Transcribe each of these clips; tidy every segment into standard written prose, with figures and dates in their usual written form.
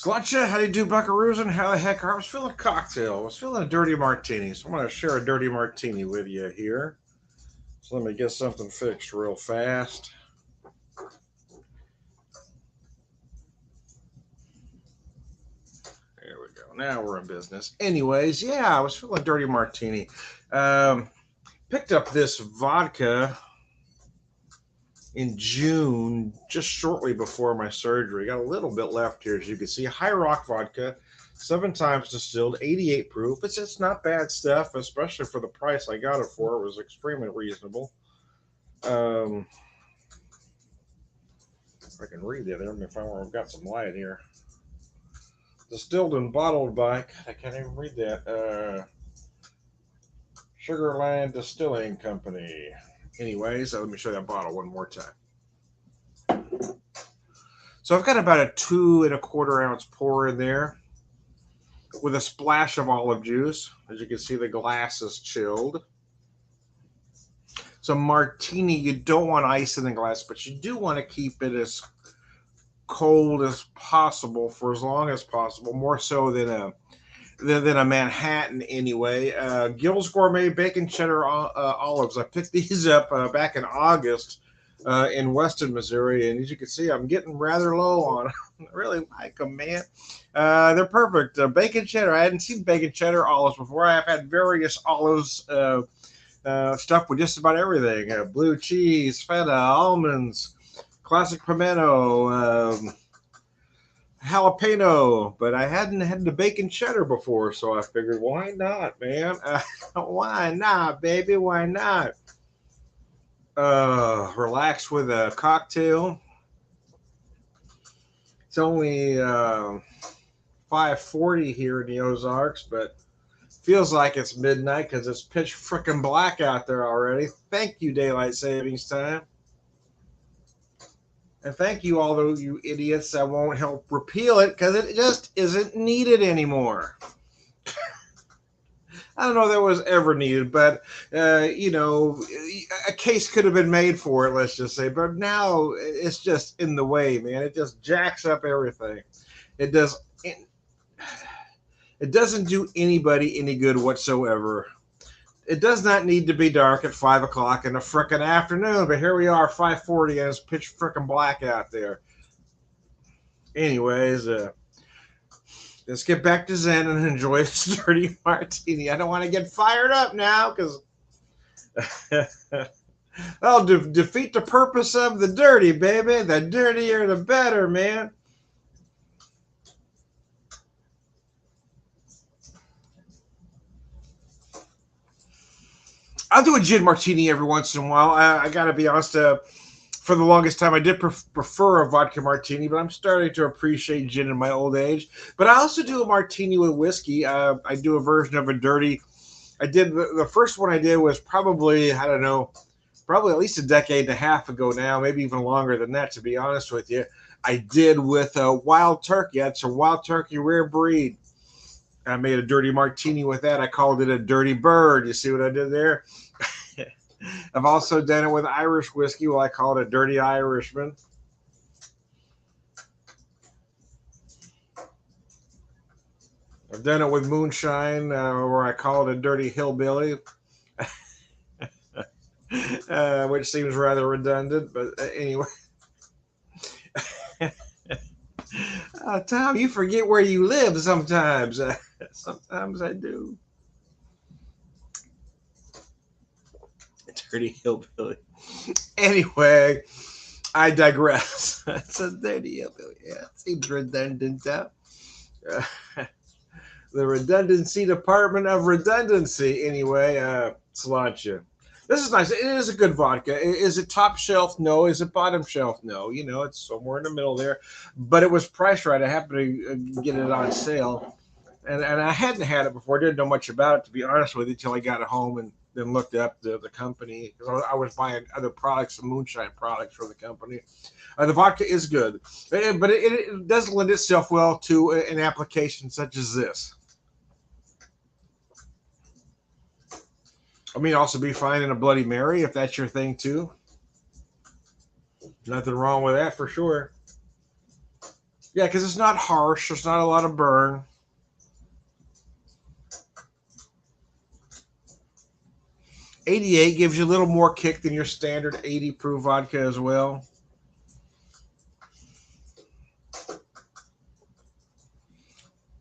Slutcha, how do you do, buckaroos? And how the heck I was feeling a cocktail. I was feeling a dirty martini. So I'm going to share a dirty martini with you here. So let me get something fixed real fast. There we go. Now we're in business. Anyways, yeah, I was feeling a dirty martini. Um, Picked up this vodka in June, just shortly before my surgery. Got a little bit left here, as you can see. High Rock vodka, 7 times distilled, 88 proof. It's just not bad stuff, especially for the price I got it for. It was extremely reasonable. If I can read it, let me find where I've got some light here. Distilled and bottled by, God, I can't even read that. Sugarland Distilling Company. Anyways, let me show you that bottle one more time. So I've got about a 2¼ ounce pour in there with a splash of olive juice. As you can see, the glass is chilled. So martini, you don't want ice in the glass, but you do want to keep it as cold as possible for as long as possible, more so than a Manhattan anyway. Gill's Gourmet Bacon Cheddar Olives. I picked these up back in August in Weston, Missouri, and as you can see, I'm getting rather low on them. I really like them, man. They're perfect. Bacon cheddar. I hadn't seen bacon cheddar olives before. I've had various olives stuffed with just about everything. Blue cheese, feta, almonds, classic pimento, jalapeno, but I hadn't had the bacon cheddar before, so I figured, why not, man? Why not, baby? Why not? Relax with a cocktail. It's only 5:40 here in the Ozarks, but feels like it's midnight because it's pitch frickin' black out there already. Thank you, Daylight Savings Time. And thank you, all those you idiots that won't help repeal it because it just isn't needed anymore. I don't know if that was ever needed, but, a case could have been made for it, let's just say. But now it's just in the way, man. It just jacks up everything. It does. It doesn't do anybody any good whatsoever. It does not need to be dark at 5 o'clock in the frickin' afternoon, but here we are, 5:40, and it's pitch frickin' black out there. Anyways, let's get back to Zen and enjoy this dirty martini. I don't want to get fired up now, because that'll defeat the purpose of the dirty, baby. The dirtier, the better, man. I'll do a gin martini every once in a while. I got to be honest, for the longest time, I did prefer a vodka martini, but I'm starting to appreciate gin in my old age. But I also do a martini with whiskey. I do a version of a dirty. I did the first one I did was probably, I don't know, probably at least a decade and a half ago now, maybe even longer than that, to be honest with you. I did with a wild turkey. That's a wild turkey rare breed. I made a dirty martini with that. I called it a dirty bird. You see what I did there? I've also done it with Irish whiskey. Well, I call it a dirty Irishman. I've done it with moonshine, where I call it a dirty hillbilly, which seems rather redundant, but anyway. Tom, you forget where you live sometimes. Sometimes I do. Dirty hillbilly. Anyway, I digress. It's a dirty hillbilly. Yeah, it seems redundant, huh? The redundancy department of redundancy. Anyway, Sláinte. This is nice. It is a good vodka. Is it top shelf? No. Is it bottom shelf? No. It's somewhere in the middle there. But it was priced right. I happened to get it on sale. And I hadn't had it before. Didn't know much about it, to be honest with you, until I got it home and then looked up the company. I was buying other products, some moonshine products for the company. The vodka is good. But it does lend itself well to an application such as this. I mean, also be fine in a Bloody Mary if that's your thing too. Nothing wrong with that for sure. Yeah, because it's not harsh. There's not a lot of burn. 88 gives you a little more kick than your standard 80 proof vodka as well.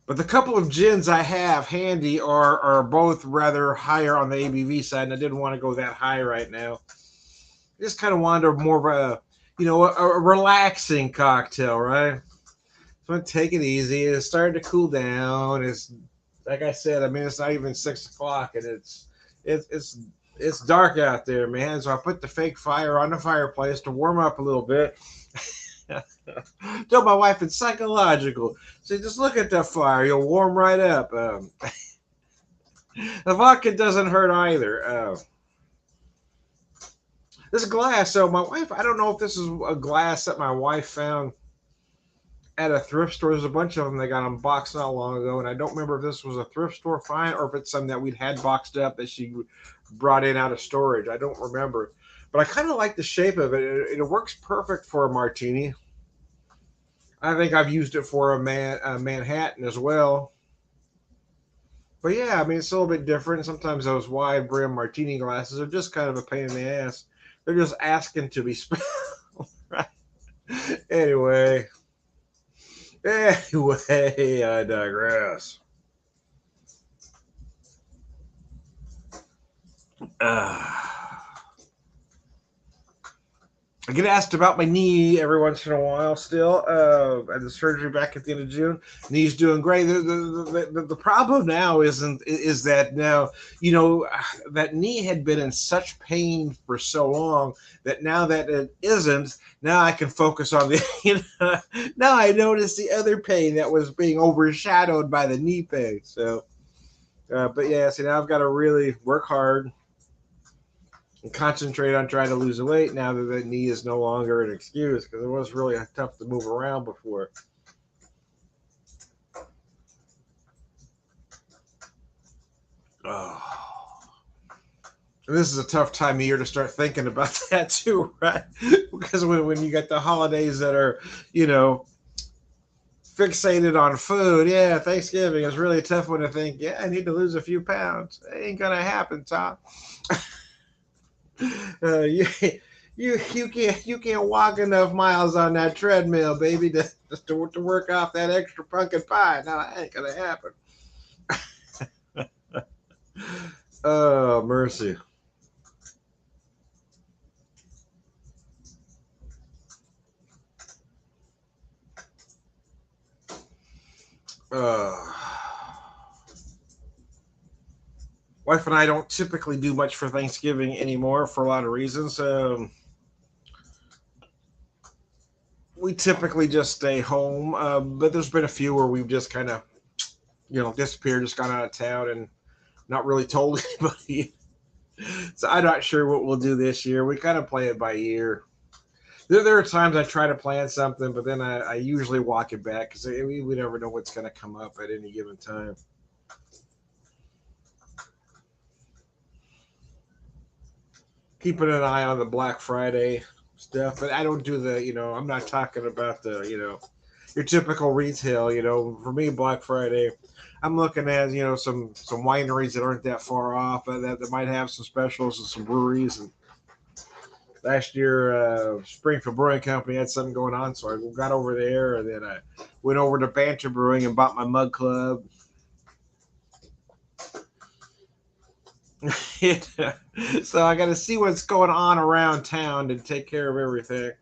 But the couple of gins I have handy are both rather higher on the ABV side, and I didn't want to go that high right now. I just kind of wanted more of a, a relaxing cocktail, right? So I take it easy. It's starting to cool down. It's like I said. I mean, it's not even 6 o'clock, and it's it's it's dark out there, man. So I put the fake fire on the fireplace to warm up a little bit. Told my wife it's psychological. So just look at that fire; you'll warm right up. The vodka doesn't hurt either. This glass. So my wife, I don't know if this is a glass that my wife found at a thrift store. There's a bunch of them they got unboxed not long ago, and I don't remember if this was a thrift store find or if it's something that we'd had boxed up that she brought in out of storage. I don't remember, but I kind of like the shape of it. It works perfect for a martini. I think I've used it for a Manhattan as well. But yeah, I mean it's a little bit different. Sometimes those wide brim martini glasses are just kind of a pain in the ass. They're just asking to be spelled. Right? Anyway, I digress. Uh, I get asked about my knee every once in a while still. I had the surgery back at the end of June. Knee's doing great. The problem now is that now, that knee had been in such pain for so long that now that it isn't, now I can focus on now I notice the other pain that was being overshadowed by the knee pain. So, but yeah, so now I've got to really work hard and concentrate on trying to lose the weight now that the knee is no longer an excuse because it was really tough to move around before. Oh. This is a tough time of year to start thinking about that too, right? Because when you get the holidays that are, you know, fixated on food, yeah, Thanksgiving is really a tough one to think, yeah, I need to lose a few pounds. It ain't gonna happen, Tom. You, you can't walk enough miles on that treadmill, baby, to work off that extra pumpkin pie. No, that ain't gonna happen. Oh, mercy. Uh, Wife and I don't typically do much for Thanksgiving anymore for a lot of reasons. We typically just stay home, but there's been a few where we've just kind of, disappeared, just gone out of town and not really told anybody. So I'm not sure what we'll do this year. We kind of play it by ear. There are times I try to plan something, but then I usually walk it back because we never know what's going to come up at any given time. Keeping an eye on the Black Friday stuff, but I don't do I'm not talking about your typical retail. For me, Black Friday, I'm looking at some wineries that aren't that far off that might have some specials and some breweries. And last year, Springfield Brewing Company had something going on, so I got over there, and then I went over to Banter Brewing and bought my mug club. So I got to see what's going on around town to take care of everything.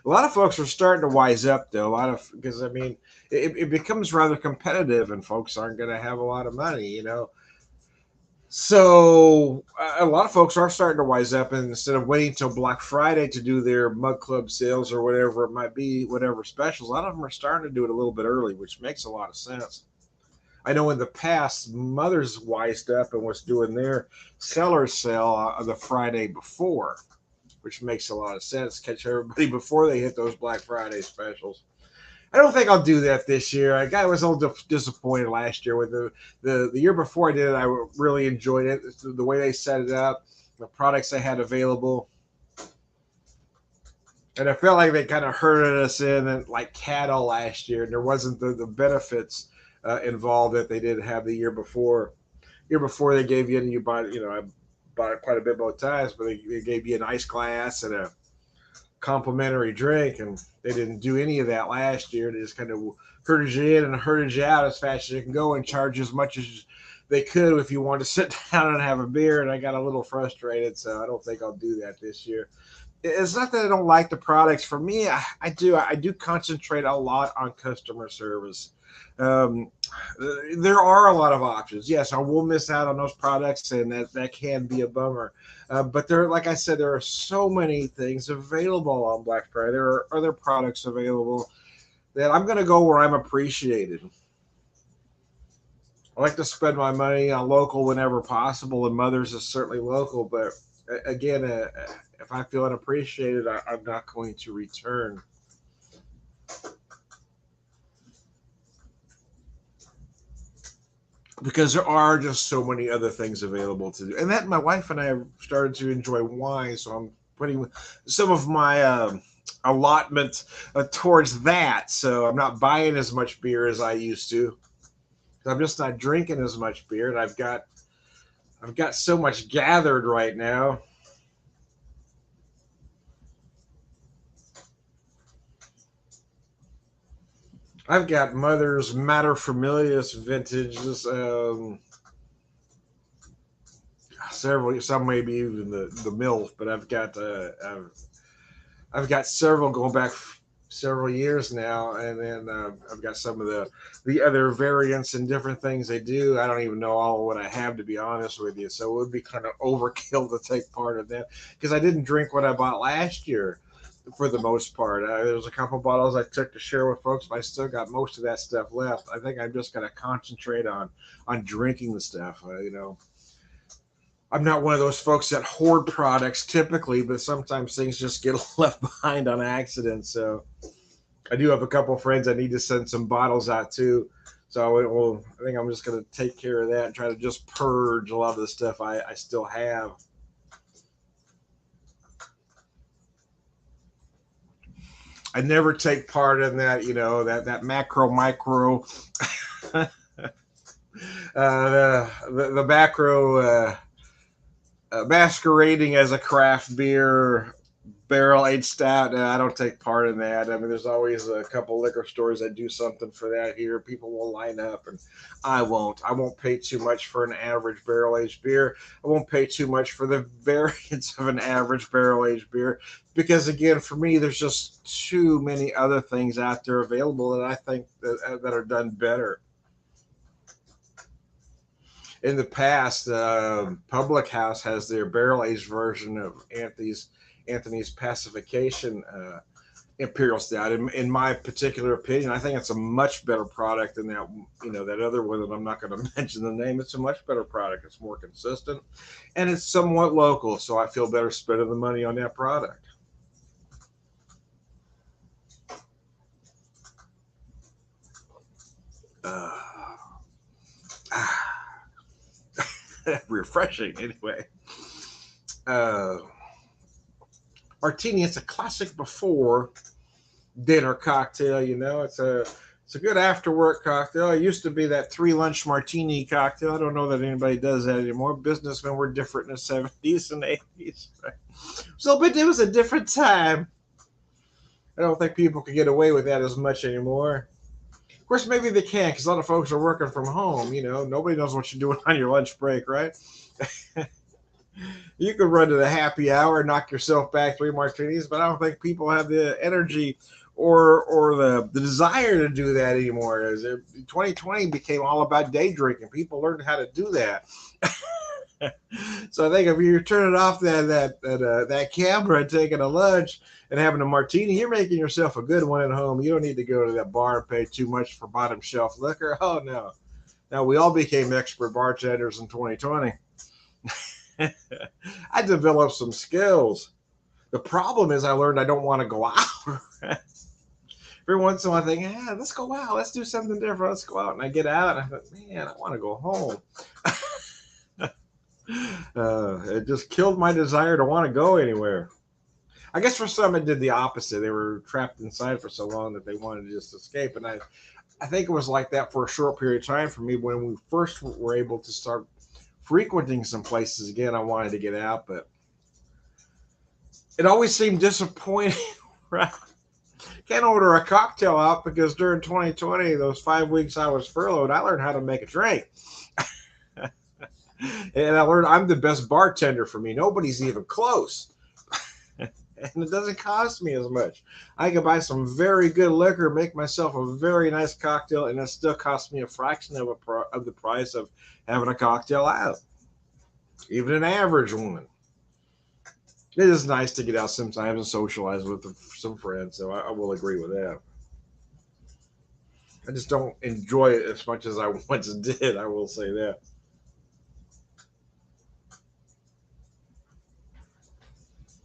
A lot of folks are starting to wise up, though. Because I mean, it becomes rather competitive, and folks aren't going to have a lot of money. So a lot of folks are starting to wise up, and instead of waiting till Black Friday to do their mug club sales or whatever it might be, whatever specials, a lot of them are starting to do it a little bit early, which makes a lot of sense. I know in the past, Mother's wised up and was doing their seller sale on the Friday before, which makes a lot of sense. Catch everybody before they hit those Black Friday specials. I don't think I'll do that this year. I was a little disappointed last year with the year before I did it. I really enjoyed it. The way they set it up, the products they had available. And I felt like they kind of herded us in and like cattle last year, and there wasn't the benefits involved that they did have the year before. Year before they gave you, and you bought, I bought it quite a bit both times, but they gave you an ice glass and a complimentary drink, and they didn't do any of that last year. They just kind of herded you in and herded you out as fast as you can go and charge as much as they could if you wanted to sit down and have a beer. And I got a little frustrated, so I don't think I'll do that this year. It's not that I don't like the products. For me, I do concentrate a lot on customer service. Um, there are a lot of options. Yes, I will miss out on those products, and that can be a bummer. But there, like I said, there are so many things available on Black Friday. There are other products available that I'm going to go where I'm appreciated. I like to spend my money on local whenever possible, and Mother's is certainly local. But again, if I feel unappreciated, I'm not going to return. Because there are just so many other things available to do. And that my wife and I have started to enjoy wine, so I'm putting some of my allotment towards that. So I'm not buying as much beer as I used to. I'm just not drinking as much beer, and I've got so much gathered right now. I've got Mother's Materfamilias vintages, several, some maybe even the MILF, but I've got several going back several years now, and then I've got some of the other variants and different things they do. I don't even know all what I have, to be honest with you. So it would be kind of overkill to take part of that because I didn't drink what I bought last year for the most part. There was a couple bottles I took to share with folks, but I still got most of that stuff left. I think I'm just going to concentrate on drinking the stuff. I'm not one of those folks that hoard products typically, but sometimes things just get left behind on accident. So I do have a couple of friends I need to send some bottles out to. So I think I'm just going to take care of that and try to just purge a lot of the stuff I still have. I never take part in that, that macro micro, the macro masquerading as a craft beer barrel aged stout. I don't take part in that. I mean, there's always a couple liquor stores that do something for that here. People will line up, and I won't. I won't pay too much for an average barrel aged beer. I won't pay too much for the variance of an average barrel aged beer because, again, for me, there's just too many other things out there available that I think that are done better. In the past, Public House has their barrel aged version of Anthony's Pacification Imperial Stout. In my particular opinion, I think it's a much better product than that other one that I'm not going to mention the name. It's a much better product. It's more consistent, and it's somewhat local, so I feel better spending the money on that product. Uh, Refreshing, anyway. Uh, Martini, it's a classic before dinner cocktail. It's a good after work cocktail. It used to be that 3 lunch martini cocktail. I don't know that anybody does that anymore. Businessmen were different in the 70s and 80s. So, but it was a different time. I don't think people could get away with that as much anymore. Of course, maybe they can because a lot of folks are working from home. Nobody knows what you're doing on your lunch break, right? You could run to the happy hour and knock yourself back 3 martinis, but I don't think people have the energy or the desire to do that anymore. As 2020 became all about day drinking, people learned how to do that. So I think if you're turning off that camera and taking a lunch and having a martini, you're making yourself a good one at home. You don't need to go to that bar and pay too much for bottom shelf liquor. Oh no. Now we all became expert bartenders in 2020. I developed some skills. The problem is I learned I don't want to go out. Every once in a while I think, let's go out. Let's do something different. Let's go out. And I get out and I think, man, I want to go home. It just killed my desire to want to go anywhere. I guess for some it did the opposite. They were trapped inside for so long that they wanted to just escape. And I think it was like that for a short period of time for me when we first were able to start frequenting some places again. I wanted to get out, but it always seemed disappointing. Right? Can't order a cocktail out because during 2020, those 5 weeks I was furloughed, I learned how to make a drink. And I learned I'm the best bartender for me. Nobody's even close. And it doesn't cost me as much. I can buy some very good liquor, make myself a very nice cocktail, and it still costs me a fraction of the price of having a cocktail out. Even an average one. It is nice to get out sometimes and socialize with some friends, so I will agree with that. I just don't enjoy it as much as I once did, I will say that.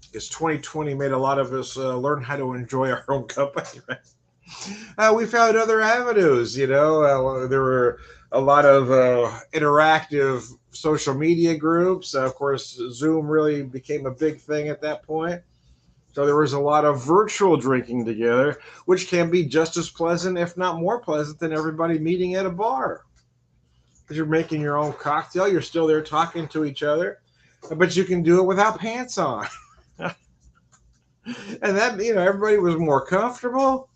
Because 2020 made a lot of us learn how to enjoy our own company, right? We found other avenues. There were a lot of interactive social media groups. Of course, Zoom really became a big thing at that point. So there was a lot of virtual drinking together, which can be just as pleasant, if not more pleasant, than everybody meeting at a bar. Because you're making your own cocktail, you're still there talking to each other, but you can do it without pants on. And that, everybody was more comfortable.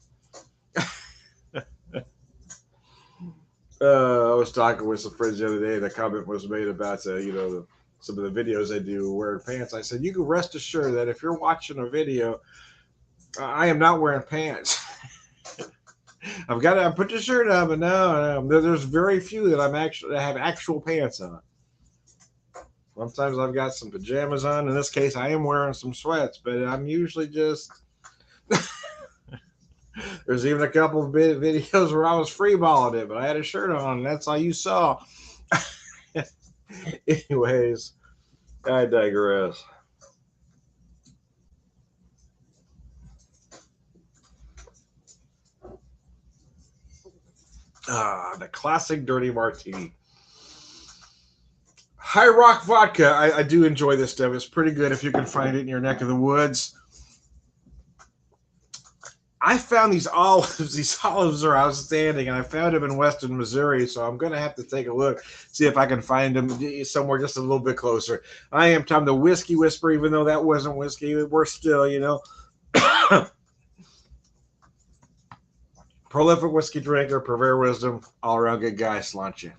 I was talking with some friends the other day, and a comment was made about, some of the videos I do wearing pants. I said, you can rest assured that if you're watching a video, I am not wearing pants. I put the shirt on, but no, there's very few that I have actual pants on. Sometimes I've got some pajamas on. In this case, I am wearing some sweats, but I'm usually just. There's even a couple of videos where I was freeballing it, but I had a shirt on, and that's all you saw. Anyways, I digress. The classic dirty martini. High Rock vodka. I do enjoy this stuff. It's pretty good if you can find it in your neck of the woods. I found these olives. These olives are outstanding, and I found them in western Missouri, so I'm going to have to take a look, see if I can find them somewhere just a little bit closer. I am Tom, the Whiskey Whisperer, even though that wasn't whiskey. We're still, prolific whiskey drinker, purveyor wisdom, all-around good guy. Sláinte.